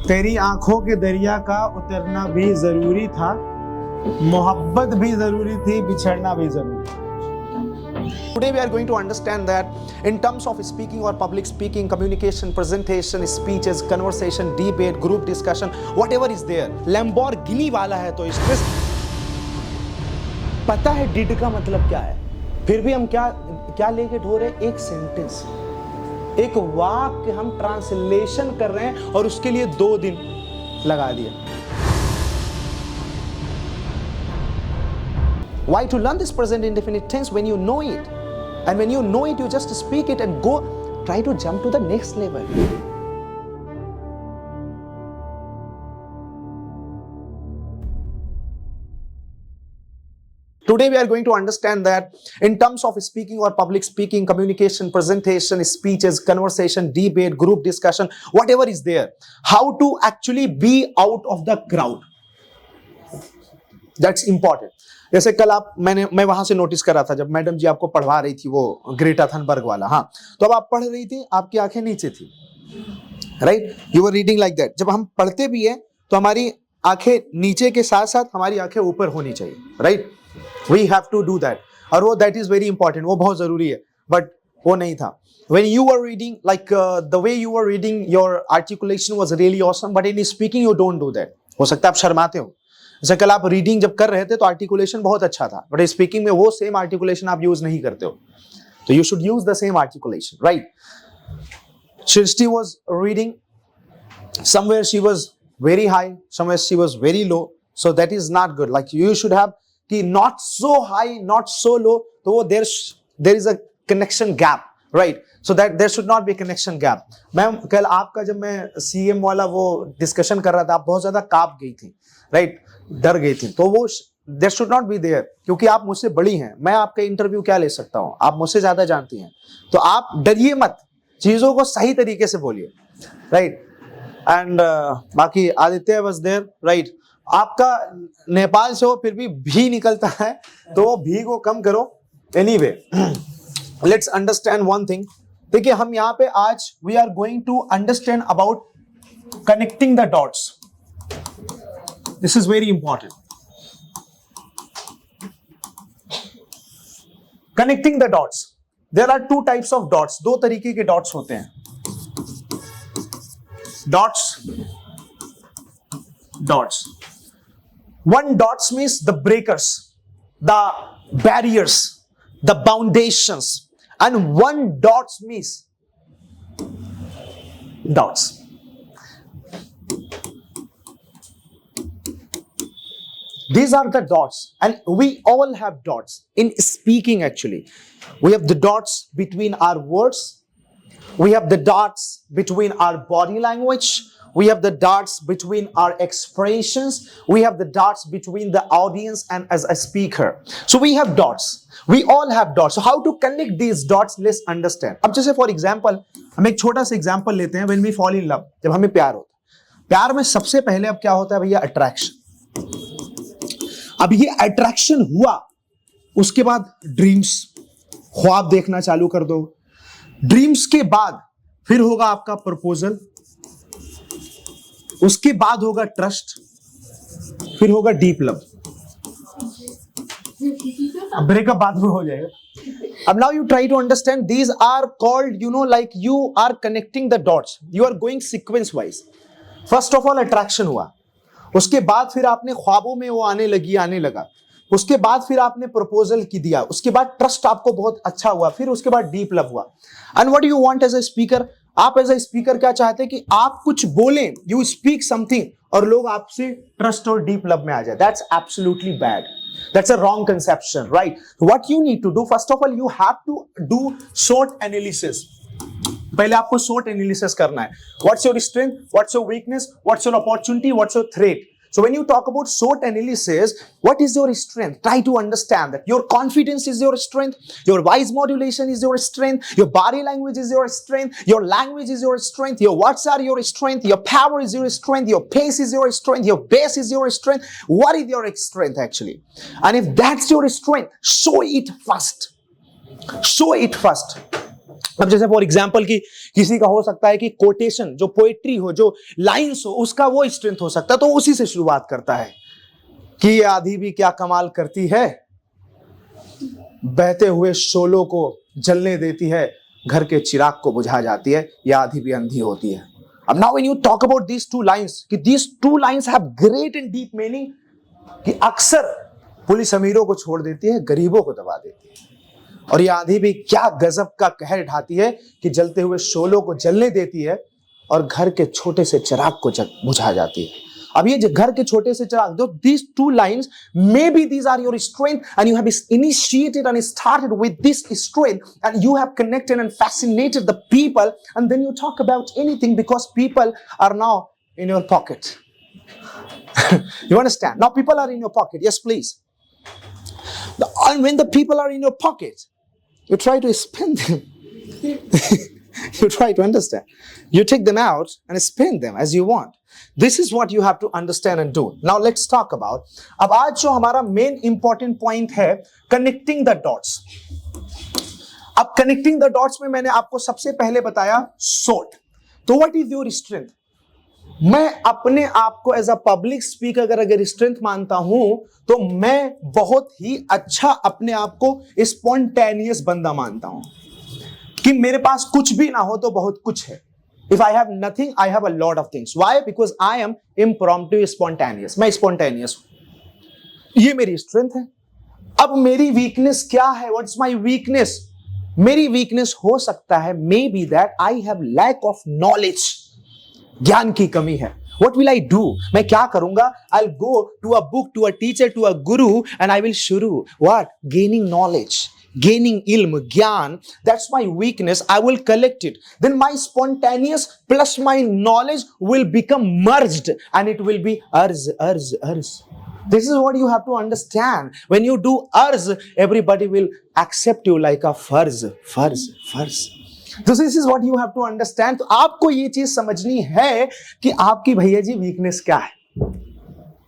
तेरी आंखों के दरिया का उतरना भी जरूरी था, मोहब्बत भी जरूरी थी, बिछड़ना भी जरूरी था। Today we are going to understand that in terms of speaking or public speaking, communication, presentation, speeches, conversation, debate, group discussion, whatever is there, Lamborghini वाला है तो स्ट्रेस पता है डिड का मतलब क्या है, फिर भी हम क्या लेके ढो रहे, एक सेंटेंस, एक वाक्य हम ट्रांसलेशन कर रहे हैं और उसके लिए 2 दिन लगा दिया. Why to learn this present indefinite tense when you know it? And when you know it, you just speak it and go try to jump to the next level. Today we are going to understand that in terms of speaking or public speaking, communication, presentation, speeches, conversation, debate, group discussion, whatever is there, how to actually be out of the crowd. That's important. जैसे कल मैं वहां से notice कर रहा था जब madam जी आपको पढ़वा रही थी वो ग्रेटा थनबर्ग वाला, हाँ, तो अब आप पढ़ रही थी, आपकी आंखें नीचे थी, right, you were reading like that. जब हम पढ़ते भी हैं तो हमारी आंखें नीचे के साथ साथ हमारी आंखें ऊपर होनी चाहिए, right, we have to do that, और वो दैट इज वेरी इंपॉर्टेंट, वो बहुत जरूरी है, बट वो नहीं था. When you were reading, like the way you were reading, your articulation was really awesome, but in speaking you don't do that. हो सकता है आप शर्माते हो. जैसे कल आप रीडिंग जब कर रहे थे तो आर्टिकुलेशन बहुत अच्छा था, बट स्पीकिंग में वो सेम आर्टिकुलेशन आप यूज नहीं करते हो, तो you should use the same articulation, right. Srishti was reading, somewhere she was very high, somewhere she was very low, so that is not good. Like you should have कि not so high not so low, तो वो there is a connection gap, right, so that there should not be connection gap. Ma'am कल आपका जब मैं CM वाला वो discussion कर रहा था, आप बहुत ज्यादा कांप गई थी, राइट, डर गई थी, तो वो there should not be there, क्योंकि आप मुझसे बड़ी हैं, मैं आपका इंटरव्यू क्या ले सकता हूं, आप मुझसे ज्यादा जानती हैं, तो आप डरिए मत, चीजों को सही तरीके से बोलिए, राइट. एंड बाकी आदित्य वाज देयर, राइट. आपका नेपाल से हो फिर भी निकलता है, तो वो भी को कम करो. Anyway, let's understand one thing. देखिए हम यहाँ पे आज we are going to understand about connecting the dots. This is very important. Connecting the dots. There are 2 types of dots. 2 तरीके के dots होते हैं. Dots. One dots means the breakers, the barriers, the foundations, and one dots means dots. These are the dots, and we all have dots in speaking. Actually, we have the dots between our words, we have the dots between our body language, we have the dots between our expressions, we have the dots between the audience and as a speaker. So we have dots, we all have dots. So how to connect these dots, let's understand. अब जैसे for example हम एक छोटा सा example लेते हैं. when we fall in love, जब हमें प्यार होता है, प्यार में सबसे पहले अब क्या होता है भैया, अट्रैक्शन. अब ये अट्रैक्शन हुआ, उसके बाद ड्रीम्स, ख्वाब देखना चालू कर दो. ड्रीम्स के बाद फिर होगा आपका प्रपोजल, उसके बाद होगा ट्रस्ट, फिर होगा डीप लव. अब ब्रेकअप बाद में हो जाएगा. अब now you try to understand, these are called, you know, like you are connecting the dots, you are going sequence wise. First of all attraction हुआ, उसके बाद फिर आपने ख्वाबों में वो आने लगा, उसके बाद फिर आपने प्रपोजल की दिया, उसके बाद ट्रस्ट आपको बहुत अच्छा हुआ, फिर उसके बाद डीप लव हुआ. And what you want as a speaker, आप एज अ स्पीकर क्या चाहते हैं कि आप कुछ बोलें, यू स्पीक समथिंग और लोग आपसे ट्रस्ट और डीप लव में आ जाए. That's absolutely bad, that's a wrong conception, right. What you need to do, first of all you have to do SWOT analysis. पहले आपको शॉर्ट एनालिसिस करना है. What's your strength, what's your weakness, what's your opportunity, what's your threat. So when you talk about SWOT analysis, what is your strength? Try to understand that your confidence is your strength, your voice modulation is your strength, your body language is your strength, your language is your strength, your words are your strength, your power is your strength, your pace is your strength, your base is your strength. What is your strength actually? And if that's your strength, show it first. Show it first. अब जैसे for example कि किसी का हो सकता है कि quotation, जो पोएट्री हो, जो लाइंस हो, उसका वो स्ट्रेंथ हो सकता है, तो उसी से शुरुआत करता है कि ये आंधी भी क्या कमाल करती है, बहते हुए शोलों को जलने देती है, घर के चिराग को बुझा जाती है, ये आंधी भी अंधी होती है। अब now when you talk about these two lines, कि these two lines have great and deep meaning, कि अक्सर पुलिस अमीरों को छोड़ देती है, गरीबों को दबा देती है, और ये आंधी भी क्या गजब का कहर ढाती है कि जलते हुए शोलों को जलने देती है और घर के छोटे से चिराग को बुझा जाती है। अब ये जो घर के छोटे से चिराग, दो these two lines, maybe these are your strength and you have initiated and started with this strength and you have connected and fascinated the people, and then you talk about anything because people are now in your pocket. You understand? Now people are in your pocket. Yes, please. And when the people are in your pocket, you try to spend them. You try to understand. You take them out and spend them as you want. This is what you have to understand and do. Now let's talk about, अब आज जो हमारा main important point है, connecting the dots. अब connecting the dots में मैंने आपको सबसे पहले बताया सोट। तो व्हाट इज योर स्ट्रेंथ? मैं अपने आप को एज अ पब्लिक स्पीकर अगर स्ट्रेंथ मानता हूं, तो मैं बहुत ही अच्छा अपने आप को स्पॉन्टेनियस बंदा मानता हूं, कि मेरे पास कुछ भी ना हो तो बहुत कुछ है। If I have nothing, I have a lot of things. Why? Because I am impromptu, spontaneous. मैं spontaneous हूं, ये मेरी स्ट्रेंथ है। अब मेरी वीकनेस क्या है? What's my weakness? मेरी वीकनेस हो सकता है may be that I have lack of knowledge, ज्ञान की कमी है। What will I do? मैं क्या करूंगा? I'll go to a book, to a teacher, to a guru, and I will shuru what? Gaining knowledge. Gaining ilm, gyan, that's my weakness. I will collect it. Then my spontaneous plus my knowledge will become merged and it will be arz. This is what you have to understand. When you do arz, everybody will accept you like a farz. So this is what you have to understand. तो आपको ये चीज समझनी है कि आपकी भैया जी weakness क्या है।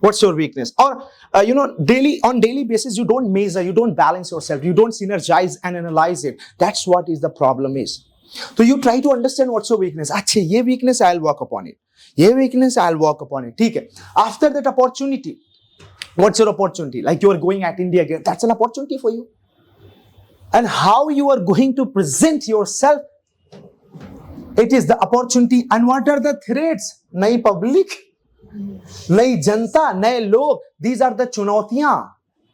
What's your weakness? Or on daily basis, you don't measure, you don't balance yourself, you don't synergize and analyze it. That's what is the problem is. So you try to understand what's your weakness. अच्छा, ये weakness I'll work upon it. ये weakness I'll work upon it. ठीक है. After that opportunity, what's your opportunity? Like you are going at India again. That's an opportunity for you. And how you are going to present yourself, it is the opportunity. And what are the threats? नई public, नई जनता, नए लोग, these are the चुनौतियां,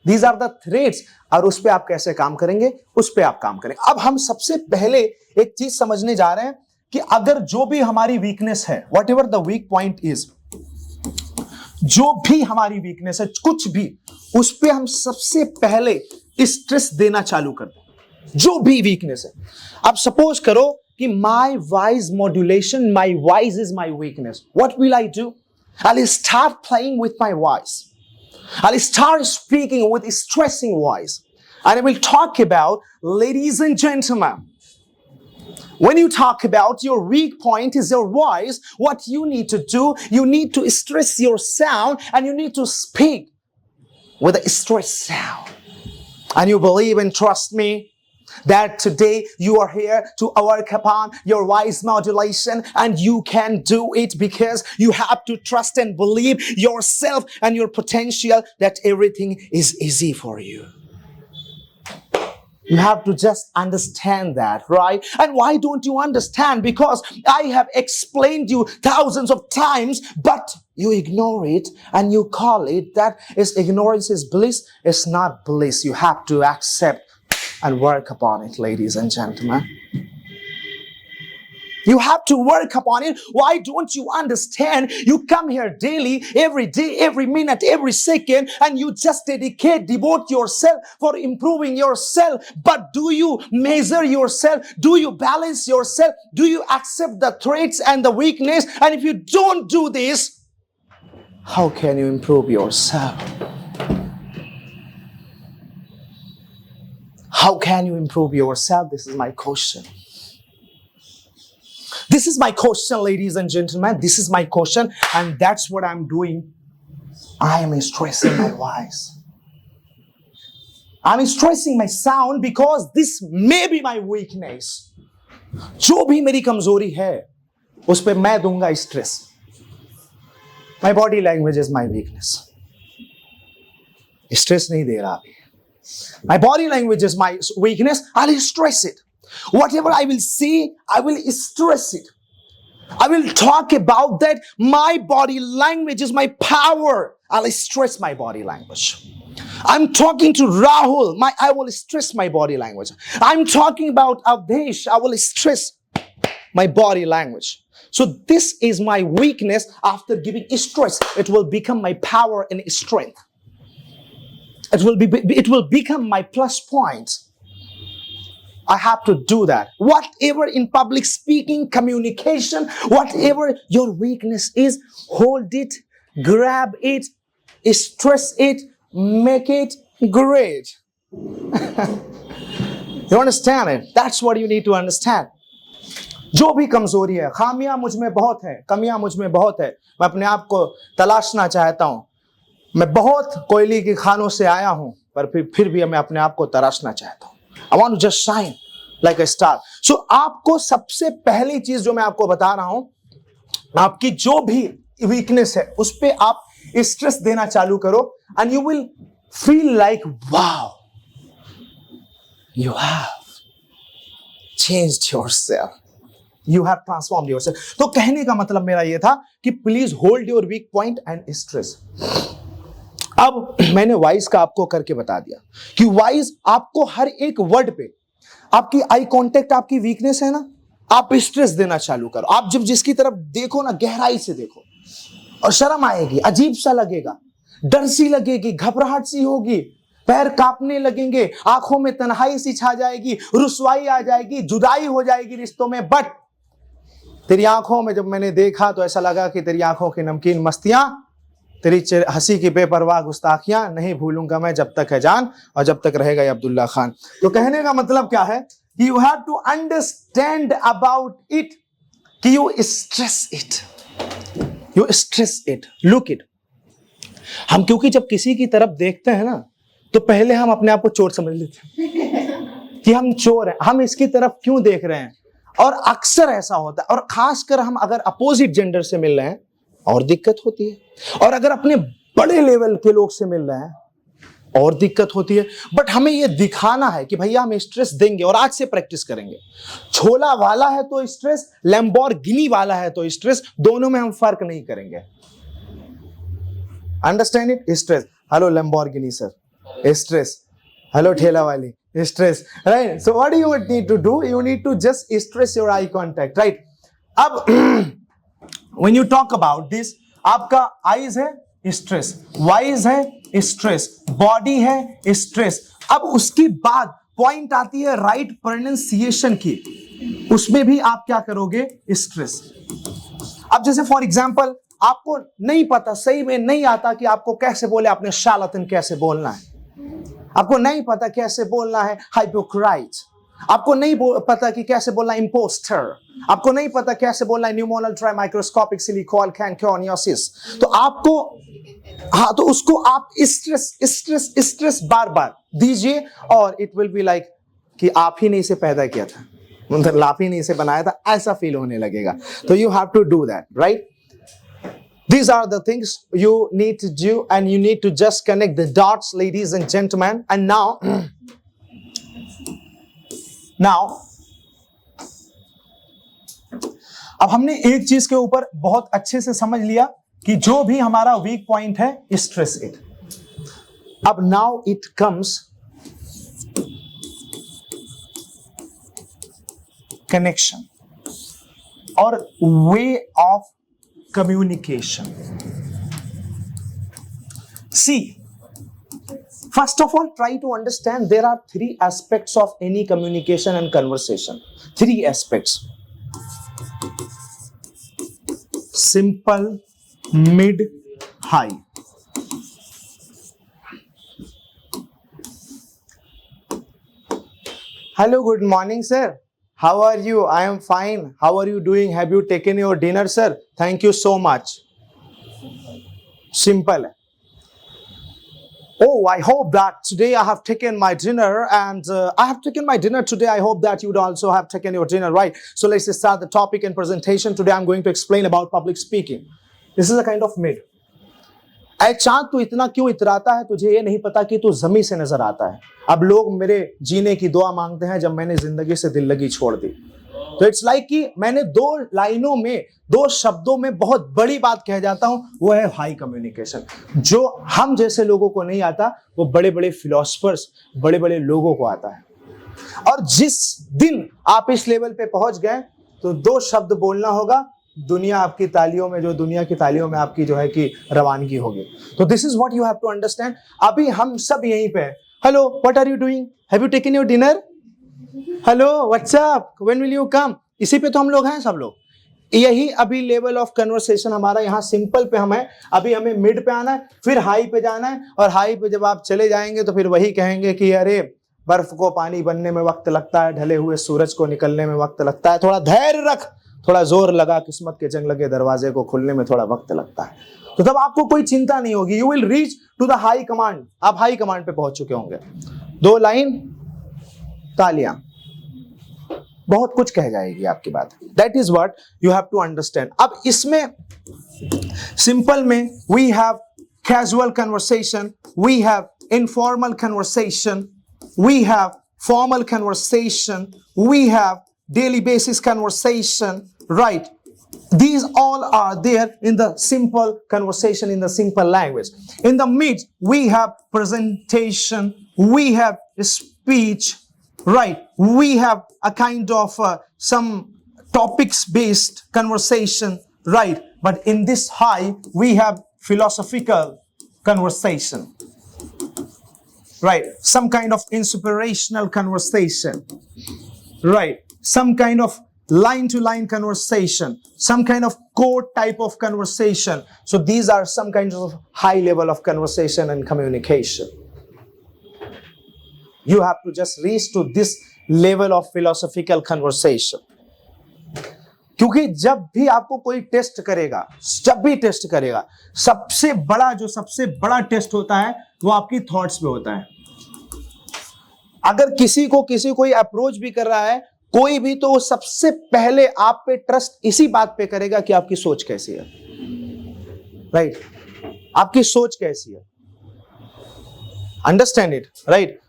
these are the threats. और उस पे आप कैसे काम करेंगे? उस पे आप काम करेंगे। अब हम सबसे पहले एक चीज समझने जा रहे हैं कि अगर जो भी हमारी वीकनेस है, what ever the weak point is, जो भी हमारी वीकनेस है, कुछ भी, उस पे हम सबसे पहले स्ट्रेस देना चालू कर दें। जो भी वीकनेस है, अब सपोज करो कि my voice modulation, my voice is my weakness. What will I do? I'll start playing with my voice. I'll start speaking with a stressing voice. And I will talk about, ladies and gentlemen, when you talk about your weak point is your voice, what you need to do, you need to stress your sound and you need to speak with a stressed sound. And you believe and trust me, that today you are here to work upon your voice modulation, and you can do it because you have to trust and believe yourself and your potential, that everything is easy for you. You have to just understand that, right? And why don't you understand? Because I have explained you thousands of times, but you ignore it and you call it that is ignorance is bliss. It's not bliss. You have to accept and work upon it, ladies and gentlemen. You have to work upon it. Why don't you understand? You come here daily, every day, every minute, every second, and you just devote yourself for improving yourself. But do you measure yourself? Do you balance yourself? Do you accept the traits and the weakness? And if you don't do this, how can you improve yourself? How can you improve yourself? This is my question. This is my question, ladies and gentlemen. This is my question, and that's what I'm doing. I am stressing my voice. I'm stressing my sound because this may be my weakness. जो भी मेरी कमजोरी है उस पर मैं दूंगा stress. My body language is my weakness. Stress नहीं दे रहा अभी. My body language is my weakness. I will stress it. Whatever I will see, I will stress it. I will talk about that. My body language is my power. I'll stress my body language. I'm talking to Rahul. I will stress my body language. I'm talking about Avdesh. I will stress my body language. So this is my weakness. After giving stress, it will become my power and strength. It will become my plus points. I have to do that. Whatever in public speaking, communication, whatever your weakness is, hold it, grab it, stress it, make it great. You understand it? That's what you need to understand. जो भी कमजोरी है, खामियां मुझ में बहुत है, कमियां मुझ में बहुत है, मैं अपने आप को तलाशना चाहता हूं. मैं बहुत कोयले की खानों से आया हूं, पर फिर भी मैं अपने आप को तराशना चाहता हूं. I want to just shine like a star. So आपको सबसे पहली चीज जो मैं आपको बता रहा हूं, आपकी जो भी वीकनेस है उस पे आप स्ट्रेस देना चालू करो and you will feel like wow, you have changed yourself. You have transformed yourself. तो कहने का मतलब मेरा ये था कि please hold your weak point and stress. अब मैंने वाइज का आपको करके बता दिया कि वाइज आपको हर एक वर्ड पे, आपकी आई कांटेक्ट आपकी वीकनेस है ना, आप स्ट्रेस देना चालू करो. आप जब जिसकी तरफ देखो ना, गहराई से देखो, और शर्म आएगी, अजीब सा लगेगा, डर सी लगेगी, घबराहट सी होगी, पैर कांपने लगेंगे, आंखों में तन्हाई सी छा जाएगी, रुसवाई आ जाएगी, जुदाई हो जाएगी रिश्तों में. बट तेरी आंखों में जब मैंने देखा तो ऐसा लगा कि तेरी आंखों की नमकीन मस्तियां, तेरी हंसी की बेपरवाह गुस्ताखियां नहीं भूलूंगा मैं जब तक है जान और जब तक रहेगा ये अब्दुल्ला खान. तो कहने का मतलब क्या है? You have to understand about it कि you stress it, look it. हम क्योंकि जब किसी की तरफ देखते हैं ना, तो पहले हम अपने आप को चोर समझ लेते हैं कि हम चोर हैं, हम इसकी तरफ क्यों देख रहे हैं. और अक्सर ऐसा होता है, और खासकर हम अगर अपोजिट जेंडर से मिल रहे हैं और दिक्कत होती है, और अगर अपने बड़े लेवल के लोग से मिल रहे हैं और दिक्कत होती है. बट हमें यह दिखाना है कि भैया हम स्ट्रेस देंगे और आज से प्रैक्टिस करेंगे. छोला वाला है तो स्ट्रेस, लैम्बोर्गिनी वाला है तो स्ट्रेस, दोनों में हम फर्क नहीं करेंगे. Understand it? Stress, hello Lamborghini sir, stress, hello ठेला वाली, stress, right? So what do you need to do? You need to just stress your eye contact, right? अब when you talk about this, आपका eyes है stress, voice है stress, body है stress. अब उसके बाद पॉइंट आती है राइट प्रोनाउंसिएशन की, उसमें भी आप क्या करोगे? स्ट्रेस. अब जैसे फॉर एग्जाम्पल आपको नहीं पता, सही में नहीं आता कि आपको कैसे बोले, आपने शालतन कैसे बोलना है, आपको नहीं पता कैसे बोलना है हाइपोक्राइट, आपको नहीं पता कि कैसे बोलना है इम्पोस्टर, आपको नहीं पता कैसे बोलना है न्यूमोनल ट्राई माइक्रोस्कोपिक सिलिकॉल कैनक्योनियोसिस. तो आपको, हाँ, तो उसको आप स्ट्रेस बार बार दीजिए और इट विल बी लाइक कि आप ही ने इसे पैदा किया था, मतलब आप ही ने इसे बनाया था, ऐसा फील होने लगेगा. तो you have to do that, right? These are the things you need to do, and you need to just connect the dots, ladies and gentlemen. And now, अब हमने एक चीज के ऊपर बहुत अच्छे से समझ लिया कि जो भी हमारा वीक पॉइंट है, स्ट्रेस इट. अब now it comes connection or way of communication. See, first of all, try to understand there are 3 aspects of any communication and conversation. 3 aspects: simple, mid, high. Hello, good morning, sir. How are you? I am fine. How are you doing? Have you taken your dinner, sir? Thank you so much. Simple है. Oh, I hope that today I have taken my dinner, and I have taken my dinner today. I hope that you would also have taken your dinner, right? So let's start the topic and presentation. Today I'm going to explain about public speaking. This is a kind of mid. ऐ चांद तू इतना क्यों इतराता है, तुझे ये नहीं पता कि तू जमी से नजर आता है। अब लोग मेरे जीने की दुआ मांगते हैं जब मैंने जिंदगी से दिल लगी छोड़ दी। तो इट्स लाइक कि मैंने 2 लाइनों में, 2 शब्दों में बहुत बड़ी बात कह जाता हूं, वो है हाई कम्युनिकेशन। जो हम जैसे लोगों को नहीं आता, वो बड़े बड़े फिलोसफर्स, बड़े बड़े लोगों को आता है। और जिस दिन आप इस लेवल पे पहुंच गए तो 2 शब्द बोलना होगा, दुनिया आपकी तालियों में, जो दुनिया की तालियों में आपकी जो है कि रवानगी होगी। तो this is what you have to understand. अभी हम सब यहीं पे हैं। Hello, what are you doing, have you taken your dinner, hello what's up, when will you come, इसी पे तो हम लोग हैं सब लोग। यही अभी लेवल ऑफ कन्वर्सेशन हमारा यहाँ सिंपल पे हम है। अभी हमें मिड पे आना है, फिर हाई पे जाना है, और हाई पे जब आप चले जाएंगे तो फिर वही कहेंगे कि अरे बर्फ को पानी बनने में वक्त लगता है, ढले हुए सूरज को निकलने में वक्त लगता है, थोड़ा धैर्य रख, थोड़ा जोर लगा, किस्मत के जंग लगे, दरवाजे को खुलने में थोड़ा वक्त लगता है। तो तब आपको कोई चिंता नहीं होगी। You will reach to the high command. आप हाई कमांड पे पहुंच चुके होंगे। 2 लाइन, तालियां, बहुत कुछ कह जाएगी आपकी बात। That is what you have to understand. अब इसमें सिंपल में we have casual conversation, we have informal conversation, we have formal conversation, we have daily basis conversation, right? These all are there in the simple conversation, in the simple language. In the mid, we have presentation, we have speech, right? We have a kind of some topics based conversation, right? But in this high, we have philosophical conversation, right? Some kind of inspirational conversation, right? Some kind of line to line conversation, some kind of quote type of conversation. So these are some kinds of high level of conversation and communication. You have to just reach to this level of philosophical conversation. क्योंकि जब भी आपको कोई test करेगा, जब भी test करेगा, सबसे बड़ा टेस्ट होता है वो आपकी थॉट्स पे होता है। अगर किसी कोई अप्रोच भी कर रहा है, कोई भी, तो सबसे पहले आप पे ट्रस्ट इसी बात पे करेगा कि आपकी सोच कैसी है, राइट? आपकी सोच कैसी है, अंडरस्टैंड इट, राइट?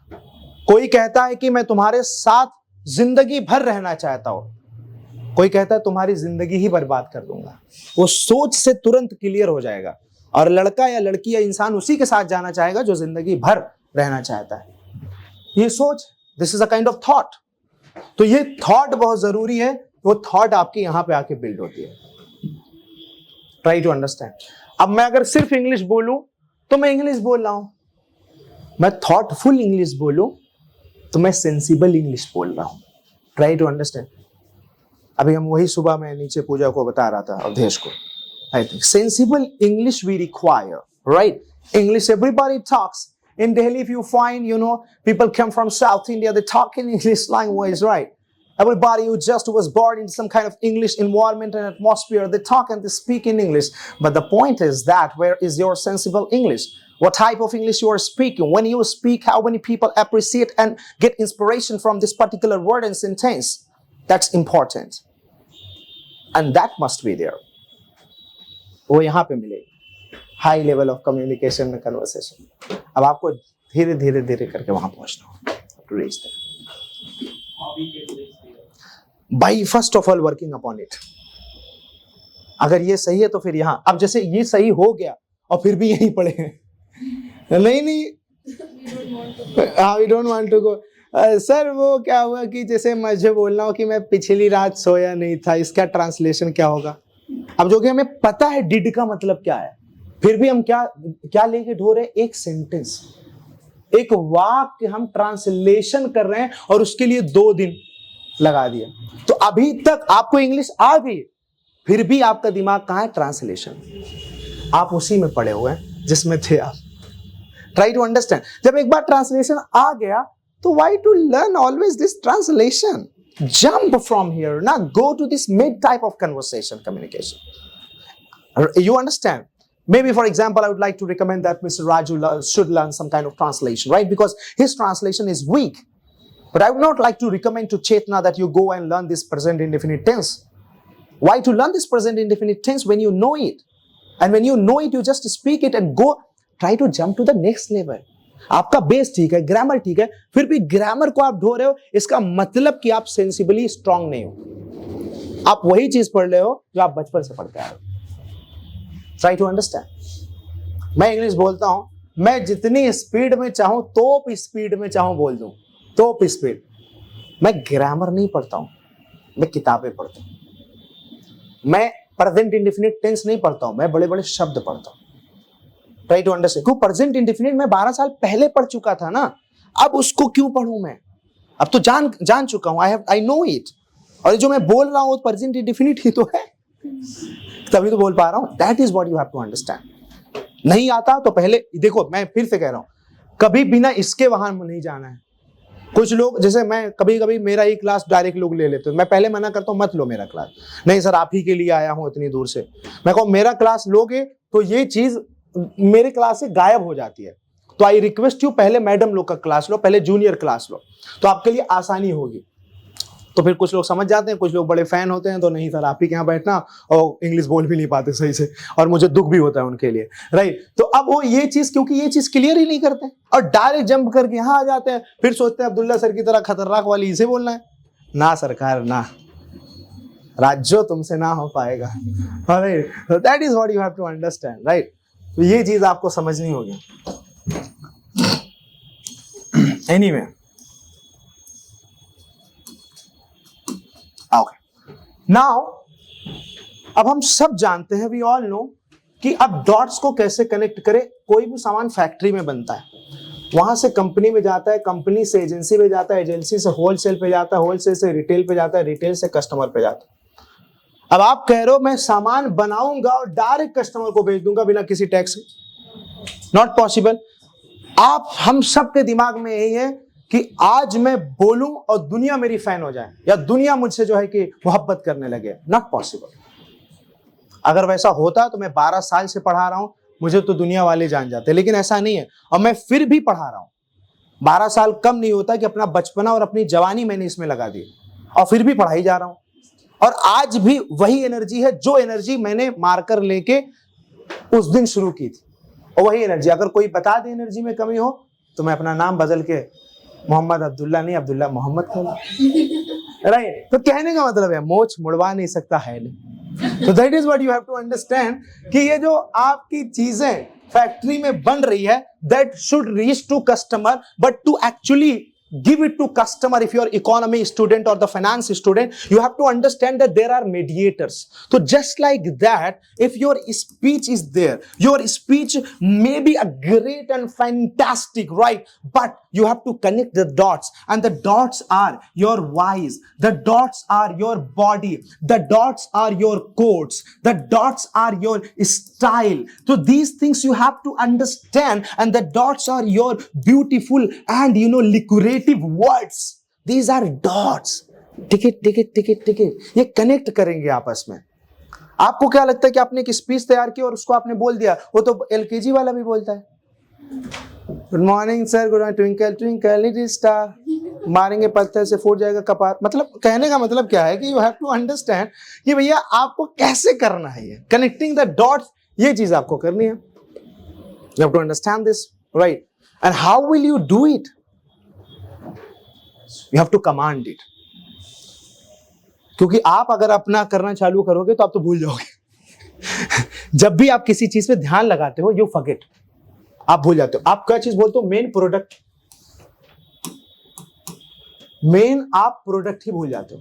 कोई कहता है कि मैं तुम्हारे साथ जिंदगी भर रहना चाहता हूं, कोई कहता है तुम्हारी जिंदगी ही बर्बाद कर दूंगा। वो सोच से तुरंत क्लियर हो जाएगा। और लड़का या लड़की या इंसान उसी के साथ जाना चाहेगा जो जिंदगी भर रहना चाहता है। ये सोच, this is a kind of thought. तो ये थॉट बहुत जरूरी है। वो थॉट आपकी यहां पे आके बिल्ड होती है। Try to understand. अब मैं अगर सिर्फ इंग्लिश बोलूं तो मैं इंग्लिश बोल रहा हूं, मैं थॉटफुल इंग्लिश बोलूं तो मैं सेंसिबल इंग्लिश बोल रहा हूं। Try to understand. अभी हम वही सुबह में नीचे पूजा को बता रहा था, अवधेश को। I think sensible English we require, right? English everybody talks. In Delhi, if you find, people come from South India, they talk in English language, right? Everybody who just was born in some kind of English environment and atmosphere, they talk and they speak in English. But the point is that where is your sensible English? What type of English you are speaking? When you speak, how many people appreciate and get inspiration from this particular word and sentence? That's important. And that must be there. वो यहां पे मिलेगी, high level of communication में conversation. अब आपको धीरे धीरे धीरे करके वहां पहुंचना होगा। By first of all working upon it. अगर ये सही है तो फिर यहां, अब जैसे ये सही हो गया और फिर भी यहीं पड़े हैं, नहीं we don't want to go. Sir वो क्या हुआ कि जैसे मुझे बोलना हो कि मैं पिछली रात सोया नहीं था, इसका ट्रांसलेशन क्या होगा? अब जो कि हमें पता है डिड का मतलब क्या है, फिर भी हम क्या लेके ढो रहे हैं? एक सेंटेंस, एक वाक्य हम ट्रांसलेशन कर रहे हैं और उसके लिए 2 दिन लगा दिया। तो अभी तक आपको इंग्लिश आ गई, फिर भी आपका दिमाग कहां है? ट्रांसलेशन। आप उसी में पड़े हुए हैं जिसमें थे आप। Try to understand. जब एक बार ट्रांसलेशन आ गया तो why to learn always this translation? Jump from here, now go to this mid type of conversation communication. You understand? Maybe, for example, I would like to recommend that Mr. Raju should learn some kind of translation, right? Because his translation is weak. But I would not like to recommend to Chetna that you go and learn this present indefinite tense. Why to learn this present indefinite tense when you know it? And when you know it, you just speak it and go, try to jump to the next level. आपका base ठीक है, grammar ठीक है, फिर भी grammar को आप ढो रहे हो, इसका मतलब कि आप सेंसिबली स्ट्रांग नहीं हो। आप वही चीज पढ़ रहे हो जो आप बचपन से पढ़ते आ रहे हो। Try to understand. मैं इंग्लिश बोलता हूं, मैं जितनी स्पीड में चाहूं, तोप स्पीड में चाहूं बोल दूं, तोप स्पीड। मैं ग्रामर नहीं पढ़ता हूं, मैं किताबें पढ़ता हूं। मैं प्रेजेंट इंडेफिनिट टेंस नहीं पढ़ता हूं, मैं बड़े बड़े शब्द पढ़ता हूं। Try to understand. क्यों प्रेजेंट इंडेफिनिट मैं 12 साल पहले पढ़ चुका था ना, अब उसको क्यों पढ़ूं मैं? अब तो जान चुका हूं, आई नो इट। और जो मैं बोल रहा हूं प्रेजेंट इंडेफिनिट ही तो है, तभी तो बोल पा रहा हूं। That is what you have to understand. नहीं आता तो पहले देखो, मैं फिर से कह रहा हूं, कभी बिना इसके वहां नहीं जाना है। कुछ लोग, जैसे मैं कभी कभी मेरा ही क्लास डायरेक्ट लोग ले लेते हैं, मैं पहले मना करता हूं मत लो मेरा क्लास। नहीं सर, आप ही के लिए आया हूं इतनी दूर से। मैं कहूं मेरा क्लास लोगे तो ये चीज मेरे क्लास से गायब हो जाती है। तो आई रिक्वेस्ट यू, पहले मैडम लोग का क्लास लो, पहले जूनियर क्लास लो, तो आपके लिए आसानी होगी। तो फिर कुछ लोग समझ जाते हैं, कुछ लोग बड़े फैन होते हैं, तो नहीं सर आप ही के यहाँ बैठना, और इंग्लिश बोल भी नहीं पाते सही से, और मुझे दुख भी होता है उनके लिए, राइट। तो अब वो ये चीज, क्योंकि ये चीज क्लियर ही नहीं करते और डायरेक्ट जंप करके यहाँ आ जाते हैं, फिर सोचते हैं अब्दुल्ला सर की तरह खतरनाक वाली इसे बोलना है। ना सरकार ना, राज्यो तुमसे ना हो पाएगा। That is what you have to understand, right. तो ये चीज आपको समझनी होगी। एनीवे, नाउ अब हम सब जानते हैं, वी ऑल नो, कि अब डॉट्स को कैसे कनेक्ट करें। कोई भी सामान फैक्ट्री में बनता है, वहां से कंपनी में जाता है, कंपनी से एजेंसी पे जाता है, एजेंसी से होलसेल पे जाता है, होलसेल से रिटेल पे जाता है, रिटेल से कस्टमर पे जाता है। अब आप कह रहे हो मैं सामान बनाऊंगा और डायरेक्ट कस्टमर को भेज दूंगा बिना किसी टैक्स, नॉट पॉसिबल। आप हम सबके दिमाग में यही है कि आज मैं बोलूं और दुनिया मेरी फैन हो जाए, या दुनिया मुझसे जो है कि मोहब्बत करने लगे, नॉट पॉसिबल। अगर वैसा होता तो मैं 12 साल से पढ़ा रहा हूं, मुझे तो दुनिया वाले जान जाते, लेकिन ऐसा नहीं है, और मैं फिर भी पढ़ा रहा हूं। 12 साल कम नहीं होता कि अपना बचपना और अपनी जवानी मैंने इसमें लगा दी, और फिर भी पढ़ाई जा रहा हूं। और आज भी वही एनर्जी है, जो एनर्जी मैंने मार्कर लेके उस दिन शुरू की थी, और वही एनर्जी। अगर कोई बता दे एनर्जी में कमी हो तो मैं अपना नाम बदल के मोहम्मद अब्दुल्ला नहीं, अब्दुल्ला मोहम्मद कहूंगा, राइट। तो कहने का मतलब है मोच मुड़वा नहीं सकता है नहीं। तो that is what you have to understand, कि ये जो आपकी चीजें फैक्ट्री में बन रही है, that should reach to customer, but to actually give it to customer. If you're economy student or the finance student, you have to understand that there are mediators. So just like that, if your speech is there, your speech may be a great and fantastic, right? But you have to connect the dots, and the dots are your whys, the dots are your body, the dots are your quotes, the dots are your style. So these things you have to understand, and the dots are your beautiful and liquid words. These are dots. Ticket ये connect करेंगे आपस में। आपको क्या लगता है कि आपने एक स्पीच तैयार की और उसको आपने बोल दिया? वो तो एलकेजी वाला भी बोलता है, good morning sir, good morning, twinkle twinkle little star, मारेंगे पत्थर से फूट जाएगा कपार। मतलब कहने का मतलब क्या है कि यू हैव टू अंडरस्टैंड कि भैया आपको कैसे करना है, ये कनेक्टिंग द डॉट्स, ये चीज आपको करनी है। You have to understand this, right? And how will you do it? You have to command it. क्योंकि आप अगर अपना करना चालू करोगे तो आप तो भूल जाओगे। जब भी आप किसी चीज पे ध्यान लगाते हो, you forget, आप भूल जाते हो। आप क्या चीज बोलते हो? मेन प्रोडक्ट, मेन आप प्रोडक्ट ही भूल जाते हो।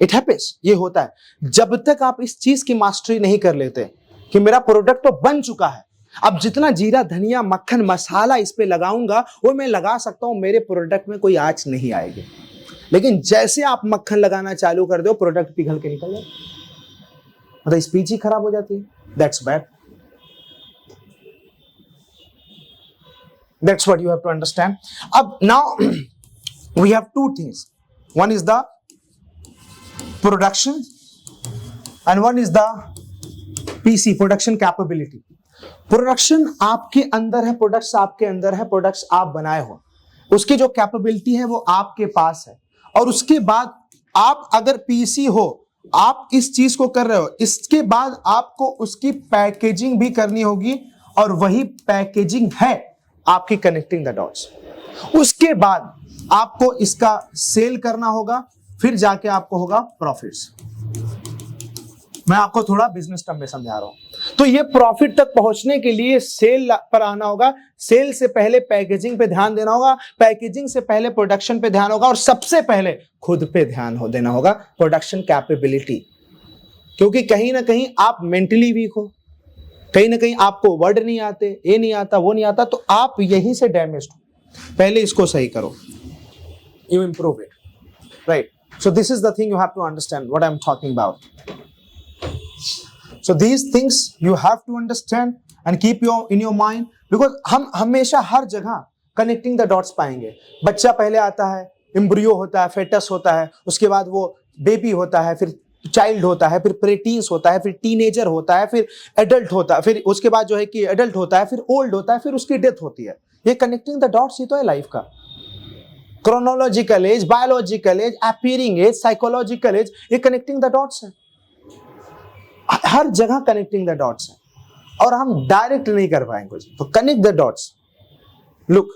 इट हैपेंस, ये होता है। जब तक आप इस चीज की मास्टरी नहीं कर लेते कि मेरा प्रोडक्ट तो बन चुका है, अब जितना जीरा धनिया मक्खन मसाला इस पे लगाऊंगा वो मैं लगा सकता हूं, मेरे प्रोडक्ट में कोई आंच नहीं आएगी। लेकिन जैसे आप मक्खन लगाना चालू कर दो, प्रोडक्ट पिघल के निकल जाए, मतलब स्पीच ही खराब हो जाती है। That's bad. That's what you have to understand. अब now we have two things, one is the production and one is the PC, production capability. Production आपके अंदर है, प्रोडक्ट्स आपके अंदर है, प्रोडक्ट्स आप बनाए हो, उसकी जो कैपेबिलिटी है वो आपके पास है। और उसके बाद आप अगर पीसी हो, आप इस चीज को कर रहे हो, इसके बाद आपको उसकी पैकेजिंग भी करनी होगी, और वही पैकेजिंग है आपकी कनेक्टिंग द डॉट्स। उसके बाद आपको इसका सेल करना होगा, फिर जाके आपको होगा प्रॉफिट्स। मैं आपको थोड़ा बिजनेस टर्म में समझा रहा हूं। तो ये प्रॉफिट तक पहुंचने के लिए सेल पर आना होगा, सेल से पहले पैकेजिंग पे ध्यान देना होगा, पैकेजिंग से पहले प्रोडक्शन पे ध्यान होगा, और सबसे पहले खुद पे ध्यान देना होगा, प्रोडक्शन कैपेबिलिटी। क्योंकि कहीं ना कहीं आप मेंटली वीक हो, कहीं ना कहीं आपको वर्ड नहीं आते, ये नहीं आता, वो नहीं आता, तो आप यहीं से डैमेज हो। पहले इसको सही करो, you improve it, right? So this is the thing you have to understand what I'm talking about. So these things you have to understand and keep in your mind, because हम हमेशा हर जगह connecting the dots पाएंगे। बच्चा पहले आता है, embryo होता है, फेटस होता है, उसके बाद वो बेबी होता है, फिर चाइल्ड होता है, फिर प्रेटीन्स होता है, फिर टीनेजर होता है, फिर एडल्ट होता है, फिर उसके बाद जो है कि एडल्ट होता है, फिर ओल्ड होता है, फिर उसकी डेथ होती है। ये कनेक्टिंग द डॉट्स ही तो है लाइफ का। Chronological age, biological age, appearing age, psychological age, ये कनेक्टिंग द डॉट्स है। हर जगह कनेक्टिंग द डॉट्स है, और हम डायरेक्ट नहीं कर पाएंगे। तो कनेक्ट द डॉट्स, लुक,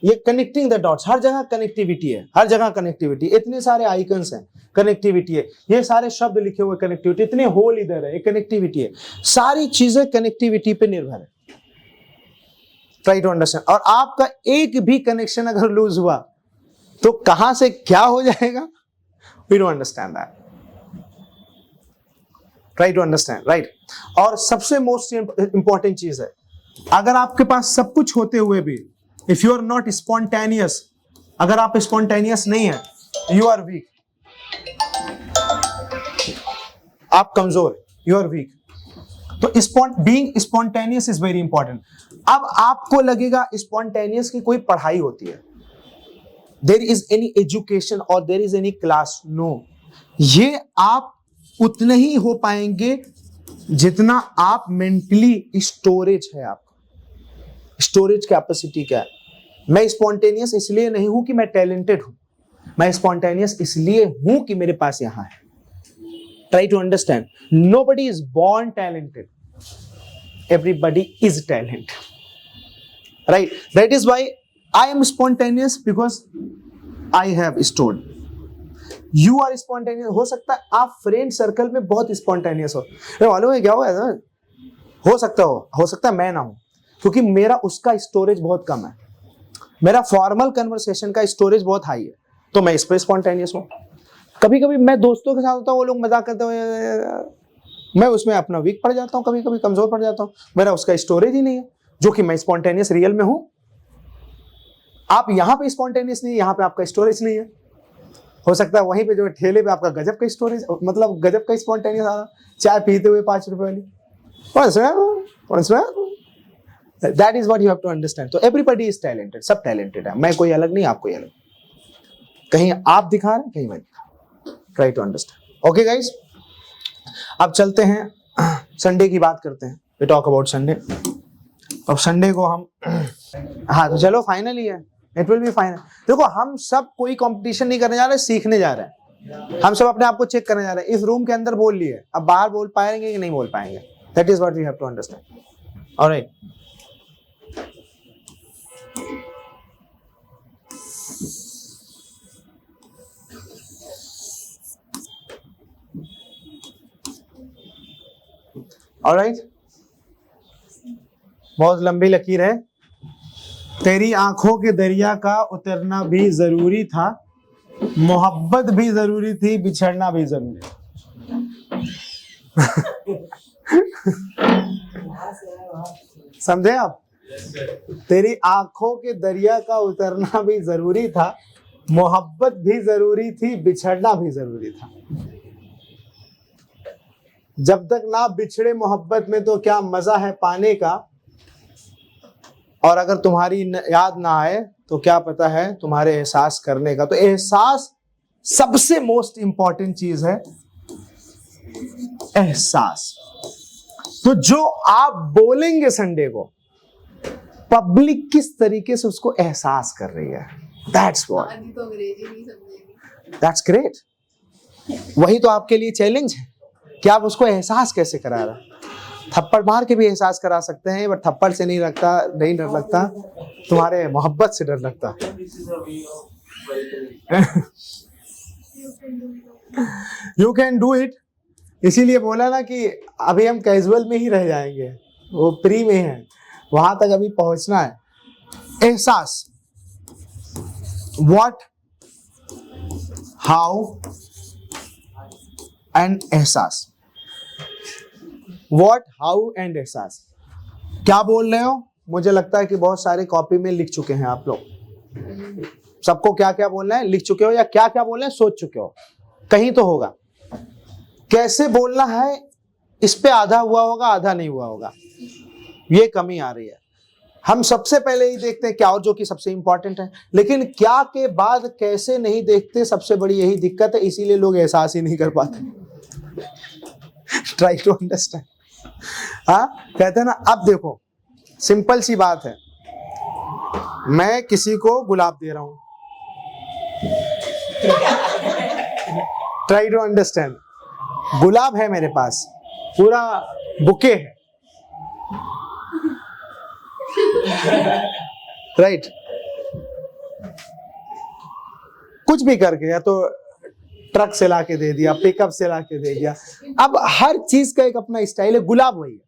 ये कनेक्टिंग द डॉट्स, हर जगह कनेक्टिविटी है, हर जगह कनेक्टिविटी। इतने सारे आइकन्स हैं, कनेक्टिविटी है, ये सारे शब्द लिखे हुए कनेक्टिविटी, इतने होल इधर है, ये कनेक्टिविटी है। सारी चीजें कनेक्टिविटी पे निर्भर है। Try to understand. और आपका एक भी कनेक्शन अगर लूज हुआ तो कहां से क्या हो जाएगा, we don't understand that. Try to understand, right? और सबसे मोस्ट इंपॉर्टेंट चीज है, अगर आपके पास सब कुछ होते हुए भी if you are not spontaneous, अगर आप स्पॉन्टेनियस नहीं है, यू आर वीक, आप कमजोर, यू आर वीक। तो being spontaneous is very important. अब आपको लगेगा स्पॉन्टेनियस की कोई पढ़ाई होती है, there is any education or there is any class, no. ये आप उतने ही हो पाएंगे जितना आप मेंटली स्टोरेज है, आपका स्टोरेज कैपेसिटी क्या है। मैं स्पॉन्टेनियस इसलिए नहीं हूं कि मैं टैलेंटेड हूं, मैं स्पॉन्टेनियस इसलिए हूं कि मेरे पास यहां है। Try to understand. Nobody is born talented. Everybody is talented. Right? That is why I am spontaneous, because I have stored. You are spontaneous. हो सकता है आप फ्रेंड सर्कल में बहुत स्पॉन्टेनियस हो। मालूम है क्या हुआ है? हो सकता है मैं ना हूं, क्योंकि मेरा उसका स्टोरेज बहुत कम है। मेरा फॉर्मल कन्वर्सेशन का स्टोरेज बहुत हाई है, तो मैं इस पर स्पॉन्टेनियस हूं। कभी कभी मैं दोस्तों के साथ होता हूँ, वो लोग मजाक करते हुए, मैं उसमें अपना वीक पड़ जाता हूँ, कभी कभी कमजोर पड़ जाता हूँ। मेरा उसका स्टोरेज ही नहीं है, जो कि मैं स्पॉन्टेनियस रियल में हूं। आप यहाँ पे स्पॉन्टेनियस नहीं है, यहाँ पे आपका स्टोरेज नहीं है। हो सकता है वहीं पे जो ठेले पे आपका गजब का स्टोरेज, मतलब गजब का स्पॉन्टेनियस आ रहा, चाय पीते हुए 5 रुपए वाली। That is what you have to understand. तो एवरीबॉडी इज टैलेंटेड, सब टैलेंटेड है, मैं कोई अलग नहीं, आप कोई अलग। कहीं आप दिखा रहे हैं, कहीं मैं दिखा। Try to understand. Okay guys, अब चलते हैं संडे की बात करते हैं। We talk about Sunday. अब संडे को हम हाँ तो चलो फाइनल ही है, इट विल बी फाइनल। देखो हम सब कोई कंपटीशन नहीं करने जा रहे, सीखने जा रहे हैं। हम सब अपने आप को चेक करने जा रहे हैं। इस रूम के अंदर बोल लिए, अब बाहर बोल पाएंगे कि नहीं बोल पाएंगे, that is what we have to understand. Alright, alright, बहुत लंबी लकीर है। तेरी आंखों के दरिया का उतरना भी जरूरी था, मोहब्बत भी जरूरी थी, बिछड़ना भी जरूरी था। समझे आप? तेरी आंखों के दरिया का उतरना भी जरूरी था, मोहब्बत भी जरूरी थी, बिछड़ना भी जरूरी था। जब तक ना बिछड़े मोहब्बत में तो क्या मजा है पाने का, और अगर तुम्हारी याद ना आए तो क्या पता है तुम्हारे एहसास करने का। तो एहसास सबसे मोस्ट इंपॉर्टेंट चीज है। एहसास। तो जो आप बोलेंगे संडे को, पब्लिक किस तरीके से उसको एहसास कर रही है, दैट्स व्हाट, तो अंग्रेजी नहीं समझेगी। That's great. वही तो आपके लिए चैलेंज है कि आप उसको एहसास कैसे करा रहे हैं। थप्पड़ मार के भी एहसास करा सकते हैं, बट थप्पड़ से नहीं डर लगता, तुम्हारे मोहब्बत से डर लगता। You can do it. इसीलिए बोला ना कि अभी हम कैजुअल में ही रह जाएंगे, वो प्री में है, वहां तक अभी पहुंचना है। एहसास, व्हाट, हाउ एंड एहसास। व्हाट, हाउ एंड एहसास। क्या बोल रहे हो? मुझे लगता है कि बहुत सारे कॉपी में लिख चुके हैं आप लोग। सबको क्या क्या बोलना है लिख चुके हो, या क्या क्या बोलना है सोच चुके हो, कहीं तो होगा। कैसे बोलना है इस पे आधा हुआ होगा, आधा नहीं हुआ होगा, ये कमी आ रही है। हम सबसे पहले ही देखते हैं क्या, और जो कि सबसे इंपॉर्टेंट है, लेकिन क्या के बाद कैसे नहीं देखते, सबसे बड़ी यही दिक्कत है। इसीलिए लोग एहसास ही नहीं कर पाते। Try to understand. हाँ, कहते हैं ना, अब देखो सिंपल सी बात है, मैं किसी को गुलाब दे रहा हूं, ट्राई टू अंडरस्टैंड। गुलाब है मेरे पास, पूरा बुके है, राइट। कुछ भी करके, या तो ट्रक से लाके दे दिया, पिकअप से लाके दे दिया। अब हर चीज का एक अपना स्टाइल है, गुलाब वही है।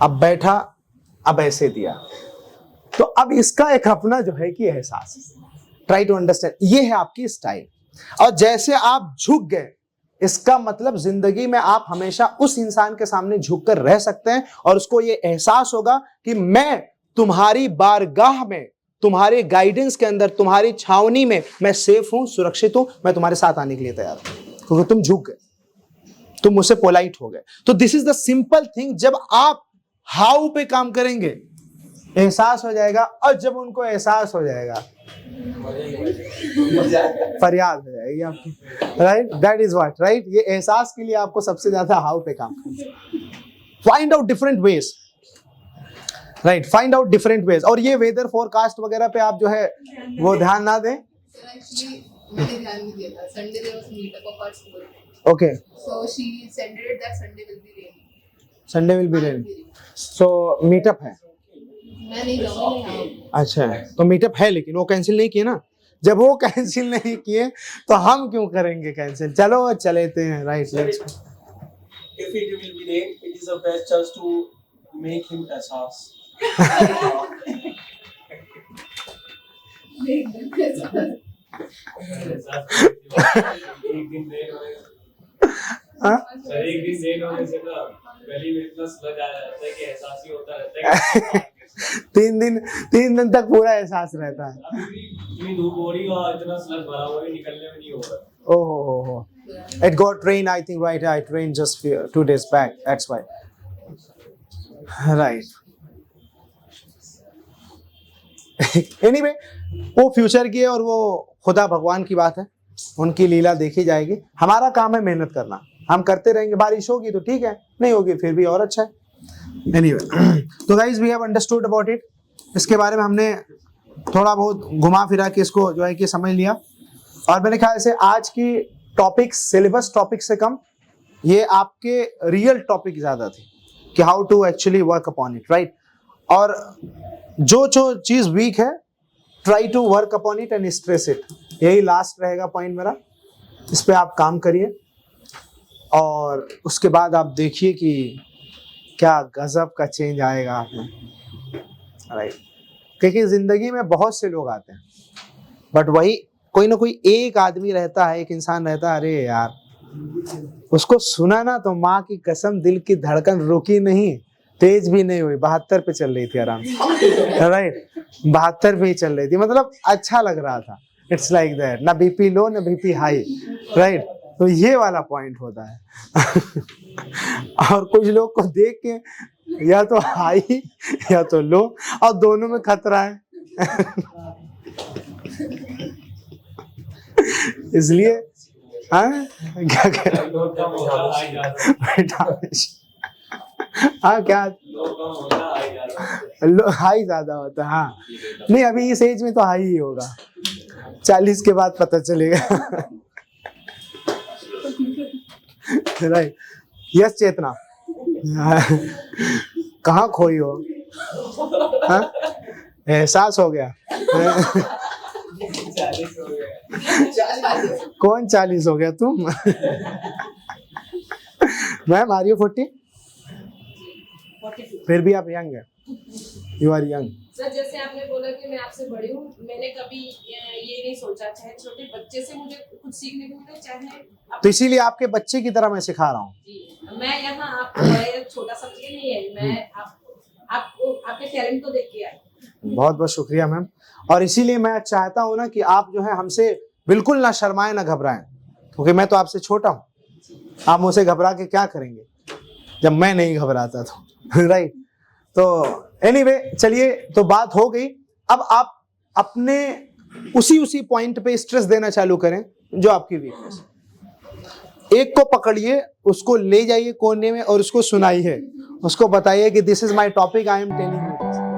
अब बैठा, अब ऐसे दिया, तो अब इसका एक अपना जो है कि एहसास। ट्राई टू अंडरस्टैंड, ये है आपकी स्टाइल। और जैसे आप झुक गए, इसका मतलब जिंदगी में आप हमेशा उस इंसान के सामने झुककर रह सकते हैं, और उसको ये एहसास होगा कि मैं तुम्हारी बारगाह में, तुम्हारे गाइडेंस के अंदर, तुम्हारी छावनी में मैं सेफ हूं, सुरक्षित हूं, मैं तुम्हारे साथ आने के लिए तैयार हूं, क्योंकि तुम झुक गए, तुम मुझसे पोलाइट हो गए। तो this is the simple thing. जब आप हाउ पे काम करेंगे, एहसास हो जाएगा, और जब उनको एहसास हो जाएगा, फरियाद हो जाएगी आपकी, right. That is what, right. ये एहसास के लिए आपको सबसे ज्यादा हाउ पे काम करना। Find out different ways, right, find out different ways. और ये वेदर फोरकास्ट वगैरह पे आप जो है वो ध्यान ना दें। एक्चुअली मैंने ध्यान नहीं दिया था, Sunday there was meetup of our school, okay, so she send it that Sunday will be rainy, Sunday will be rainy, so meetup है। मैं नहीं जाऊंगी। अच्छा, तो मीटअप है, लेकिन वो कैंसिल नहीं किए ना। जब वो कैंसिल नहीं किए तो हम क्यों करेंगे कैंसिल? चलो चलेते हैं, right. Let's If it will be rain, it is the best just to make him एहसास। हाँ? सर एक दिन रेन होने से ना गली में इतना स्लग आ जाता है कि एहसास ही होता रहता है तीन दिन तक पूरा एहसास रहता है। इतनी धूप हो रही है और इतना स्लग भरा हुआ है, निकलने में नहीं हो रहा। Oh. It got rain, I think, right? It rained just 2 days back. That's why. Right. Anyway, वो फ्यूचर की है और वो खुदा भगवान की बात है, उनकी लीला देखी जाएगी। हमारा काम है मेहनत करना, हम करते रहेंगे। बारिश होगी तो ठीक है, नहीं होगी फिर भी और अच्छा है। Anyway, तो guys we have understood about it. इसके बारे में हमने थोड़ा बहुत घुमा फिरा के इसको जो है कि समझ लिया। और मेरे ख्याल से आज की टॉपिक सिलेबस टॉपिक से कम ये आपके रियल टॉपिक ज्यादा थे कि how to actually work upon it, right. और जो चीज वीक है, try to work upon it and stress it. यही लास्ट रहेगा पॉइंट मेरा। इस पे आप काम करिए और उसके बाद आप देखिए कि क्या गजब का चेंज आएगा आप में, राइट। क्योंकि जिंदगी में बहुत से लोग आते हैं, बट वही कोई ना कोई एक आदमी रहता है, एक इंसान रहता है, अरे यार उसको सुना ना तो माँ की कसम दिल की धड़कन रुकी नहीं, तेज भी नहीं हुई, 72 पे चल रही थी आराम से, राइट। 72 पे ही चल रही थी, मतलब अच्छा लग रहा था। इट्स लाइक दैट, ना बीपी लो ना बीपी हाई, राइट। तो ये वाला पॉइंट होता है। और कुछ लोग को देख के या तो हाई या तो लो, और दोनों में खतरा है। इसलिए हाँ क्या कह रहे लोग कम होता हाई ज्यादा, बेटा? हाँ क्या लोग कम होता हाई ज्यादा। हाई ज्यादा होता है? हाँ नहीं, अभी इस एज में तो हाई ही होगा, 40 के बाद पता चलेगा। राइट, यस चेतना, कहाँ खोई हो? हाँ? एहसास हो गया? 40 हो गया। कौन 40 हो गया? तुम? Ma'am are you 40? फिर भी आप यंग है, यू आर यंग। सर जैसे आपने बोला कि मैं आपसे बड़ी हूँ, मैंने कभी ये नहीं सोचा, चाहे छोटे बच्चे से मुझे कुछ सीखने को मिले, चाहे तो इसीलिए आपके बच्चे की तरह मैं सिखा रहा हूँ। मैं यहाँ आपको बड़े छोटा समझ के नहीं है, मैं आपको आपके टैलेंट को देख के आई। बहुत बहुत शुक्रिया मैम। और इसीलिए मैं चाहता हूँ ना कि आप जो है हमसे बिल्कुल ना शर्माएं ना घबराएं, क्योंकि मैं तो आपसे छोटा हूँ। आप मुझसे घबरा के क्या करेंगे जब मैं नहीं घबराता तो। राइट, तो एनीवे चलिए, तो बात हो गई। अब आप अपने उसी पॉइंट पे स्ट्रेस देना चालू करें जो आपकी वीकनेस। एक को पकड़िए, उसको ले जाइए कोने में और उसको सुनाइए, उसको बताइए कि this is my topic, I am telling you.